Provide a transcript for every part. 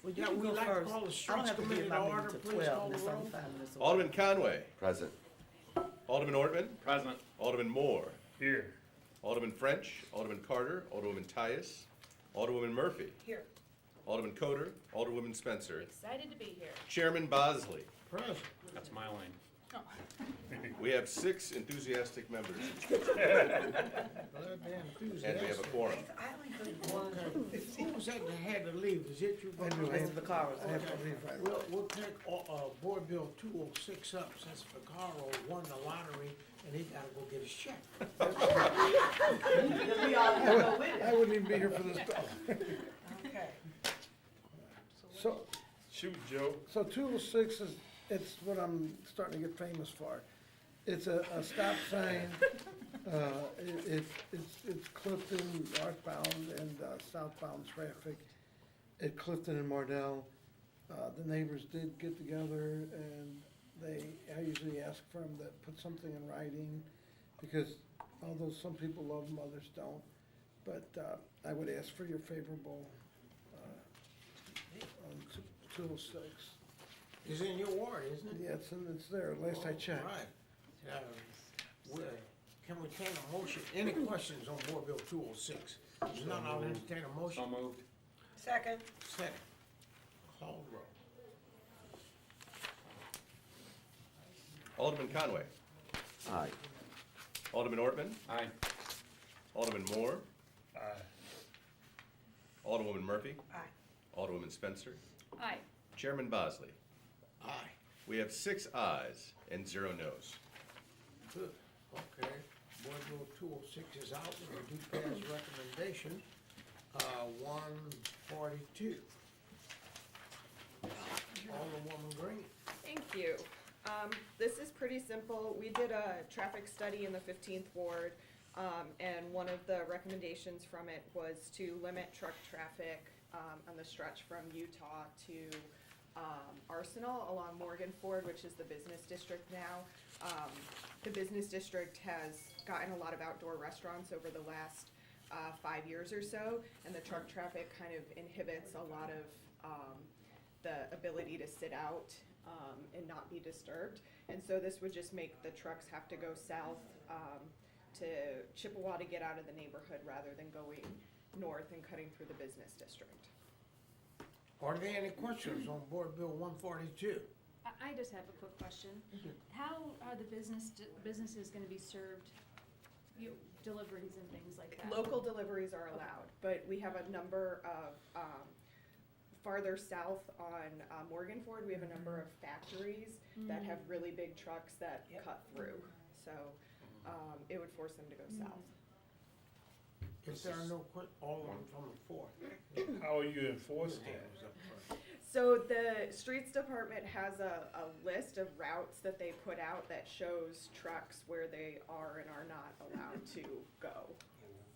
Well, you Yeah, can we go like to first. call the I don't streets have to be committee in to my order. meeting till Please 12, call the unless roll. I'm finding this. Alderman Conway. Present. Alderman Ortman. Present. Alderman Moore. Here. Alderman French. Alderman Carter. Alderwoman Tyus. Alderwoman Murphy. Here. Alderman Coder. Alderwoman Spencer. Excited to be here. Chairman Bosley. Present. That's my line. We have 6 enthusiastic members, Well, they're and we have a enthusiastic. quorum. I only heard one. Who was that that had to leave? Is it you? Mr. Vaccaro, I have to leave right away. We'll take, Board Bill 206 up since Vaccaro won the lottery and he gotta go get his check. We all have to go with I it. wouldn't even be here for this. Okay. So, Shoot, Joe. so 206 is, it's what I'm starting to get famous for. It's a stop sign, it's Clifton northbound and southbound traffic at Clifton and Mardell. The neighbors did get together and I usually ask for them to put something in writing because although some people love them, others don't. But I would ask for your favorable on 206. It's in your ward, isn't it? Yeah, it's there, last I checked. All right. Can we entertain a motion? Any questions on Board Bill 206? If not, I'll entertain a motion. So moved. Second. Second. Call the roll. Alderman Conway. Aye. Alderman Ortman. Aye. Alderman Moore. Aye. Alderwoman Murphy. Aye. Alderwoman Spencer. Aye. Chairman Bosley. Aye. We have 6 ayes and 0 noes. Good, okay. Board Bill 206 is out, and we do pass recommendation, 142. Alderwoman Green. Thank you. This is pretty simple. We did a traffic study in the 15th Ward, and one of the recommendations from it was to limit truck traffic on the stretch from Utah to Arsenal along Morganford, which is the business district now. The business district has gotten a lot of outdoor restaurants over the last 5 years or so, and the truck traffic kind of inhibits a lot of the ability to sit out and not be disturbed. And so this would just make the trucks have to go south to Chippewa to get out of the neighborhood rather than going north and cutting through the business district. Are there any questions on Board Bill 142? I just have a quick question. How are the businesses gonna be served, deliveries and things like that? Local deliveries are allowed, but we have a number of, farther south on Morganford, we have a number of factories that have really big trucks that cut through. So it would force them to go south. If there are no Alderman from the fourth. How are you enforcing it? So the streets department has a list of routes that they put out that shows trucks where they are and are not allowed to go.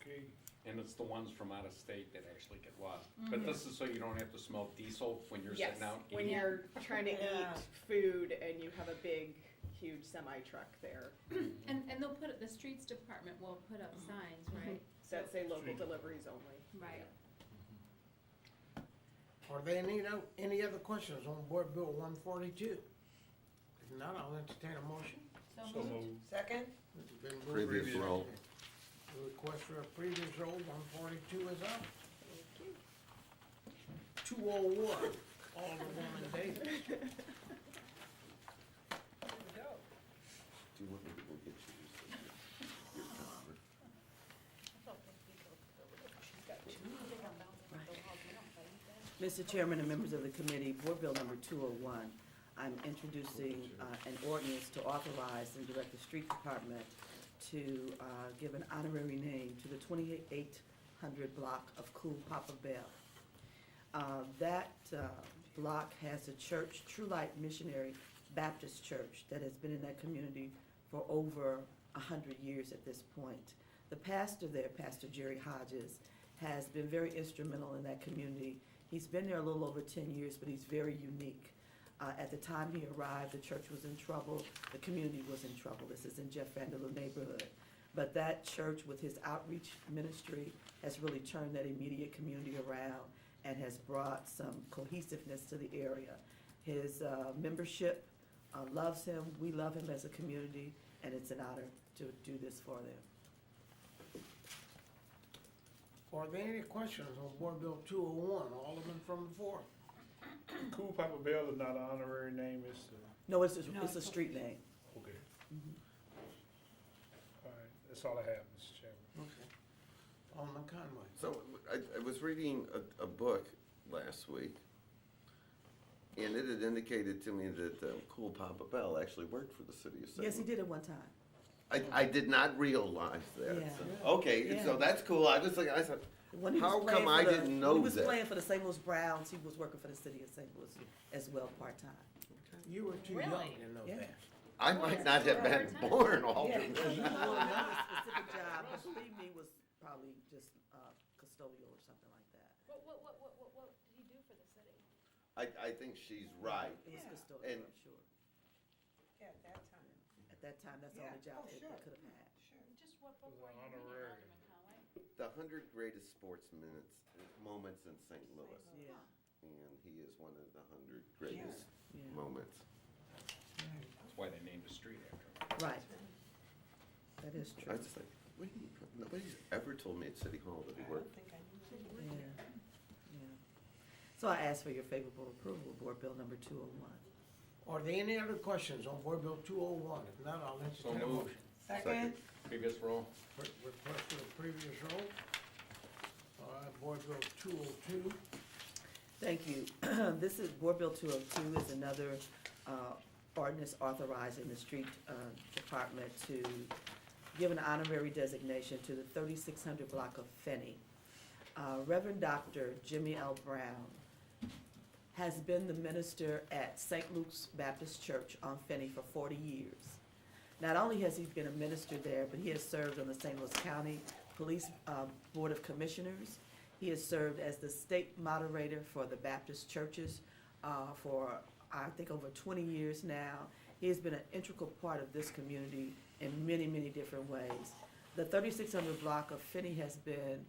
Okay. And it's the ones from out of state that actually get lost. But this is so you don't have to smell diesel when you're Yes, sitting out when eating. you're trying to Yeah. eat food and you have a big, huge semi-truck there And they'll the streets department will put up signs, right? that say local deliveries only. Right. Are there any other questions on Board Bill 142? If not, I'll entertain a motion. So moved. Second. It's been moved. Previous roll. The request for a previous roll, 142 is up. 201, Alderwoman Davis. Do you want me to go get you your card? Mr. Chairman and members of the committee, Board Bill number 201, I'm introducing an ordinance to authorize and direct the street department to give an honorary name to the 2800 block of Cool Papa Bell. That block has a church, True Light Missionary Baptist Church, that has been in that community for over 100 years at this point. The pastor there, Pastor Jerry Hodges, has been very instrumental in that community. He's been there a little over 10 years, but he's very unique. At the time he arrived, the church was in trouble, the community was in trouble. This is in Jeff Vanderloo neighborhood. But that church with his outreach ministry has really turned that immediate community around. and has brought some cohesiveness to the area. His membership loves him, we love him as a community, and it's an honor to do this for them. Are there any questions on Board Bill 201? Alderman from the fourth. Cool Papa Bell is not an honorary name, it's, No, it's a street name. okay. All right, that's all I have, Mr. Chairman. Okay. Alderman Conway. So I was reading a book last week, and it had indicated to me that Cool Papa Bell actually worked for the city of St. Yes, he Louis. did at one time. I did not realize that. Yeah. So- Okay, Yeah. so that's cool. I was like, I thought, When he was how playing come I for the- didn't know When he was that? playing for the St. Louis Browns, he was working for the city of St. Louis as well, part-time. You were too young to know Yeah. that. I might not have been born, Alderman. He was not a specific job, but believe me, was probably just custodial or something like that. What did he do for the city? I think she's right. It was Yeah. custodial, And- I'm sure. Yeah, at that time. At that time, that's the Yeah. only job Oh, they sure. could have had. Sure. Just what Was were an you reading, honorary. Alderman Conway? The 100 greatest sports moments in St. Louis, Yeah, and he is one of the 100 greatest yeah, moments. That's why they named the street after him. right. That is I true. was just like, wait, nobody's ever told me at City Hall that he I worked. don't think I knew. Yeah, yeah. So I ask for your favorable approval, Board Bill number 201. Are there any other questions on Board Bill 201? If not, I'll So entertain a moved. motion. Second? Previous roll. Request for the previous roll. All right, Board Bill 202. Thank you. This is, Board Bill 202 is another ordinance authorizing the street department to give an honorary designation to the 3600 Block of Finney. Reverend Dr. Jimmy L. Brown has been the minister at St. Luke's Baptist Church on Finney for 40 years. Not only has he been a minister there, but he has served on the St. Louis County Police Board of Commissioners. He has served as the state moderator for the Baptist churches for, I think, over 20 years now. He has been an integral part of this community in many, many different ways. The 3600 Block of Finney has been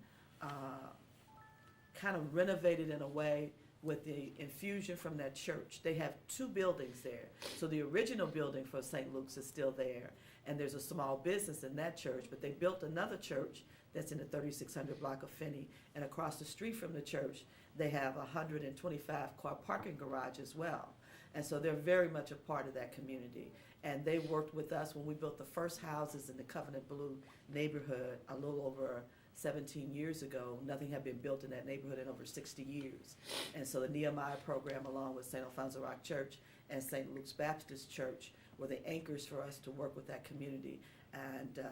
kind of renovated in a way with the infusion from that church. They have two buildings there. So the original building for St. Luke's is still there, and there's a small business in that church, but they built another church that's in the 3600 Block of Finney, and across the street from the church, they have a 125-car parking garage as well. And so they're very much a part of that community. And they worked with us when we built the first houses in the Covenant Blue neighborhood a little over 17 years ago. Nothing had been built in that neighborhood in over 60 years. And so the Nehemiah program, along with St. Alphonso Rock Church and St. Luke's Baptist Church, were the anchors for us to work with that community. And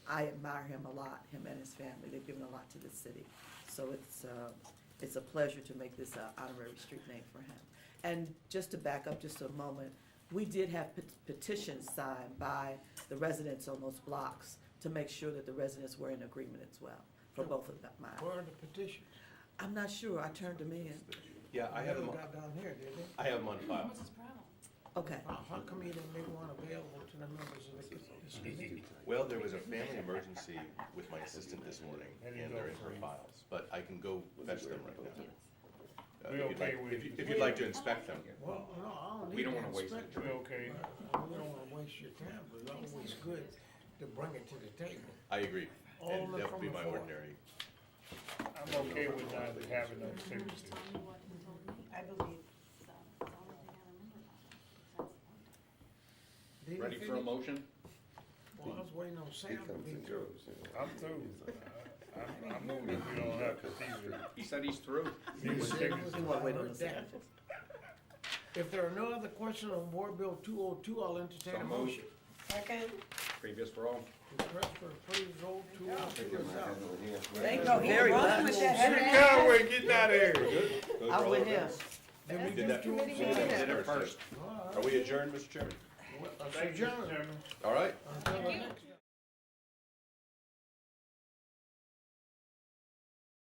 I admire him a lot, him and his family. They've given a lot to this city. So it's a pleasure to make this honorary street name for him. And just to back up just a moment, we did have petitions signed by the residents on those blocks to make sure that the residents were in agreement as well, for both of them. Where are the petitions? I'm not sure, I turned them in. Yeah, I have them, Never got down here, did they? I have them on file. What's his problem? Okay, How come you didn't make one available to the members of this committee? Well, there was a family emergency with my assistant this morning, and they're in her files, but I can go fetch them right now. We okay with- If you'd like to inspect them. Well, no, I don't We need don't to wanna waste inspect it. it. We okay? We don't wanna waste your time, but it's always good to bring it to the table. I agree, and Alderman that would be from the my fourth. ordinary. I'm okay with not having them Just papers. tell me what he told me, I believe. so that's the only thing I remember about him, besides the one time. Did he Ready for a finish? motion? Well, I was waiting on He Sam to comes be and through. goes. I'm through. I'm moving if we don't have, cause He said he's through. these are papers. we want to wait on the Heard that. signatures. If there are no other questions on Board Bill 202, I'll entertain So a moved. motion. Second? Previous roll. Request for the previous roll 202 is out. Thank No, you he very runs much. with that City head. Conway, getting out of here. Those I'm are all with of him. us. Did we We do did that, we 202? did it first. All Are right. we adjourned, Mr. Chairman? Well, Thank you, adjourned Chairman. All right. until the next.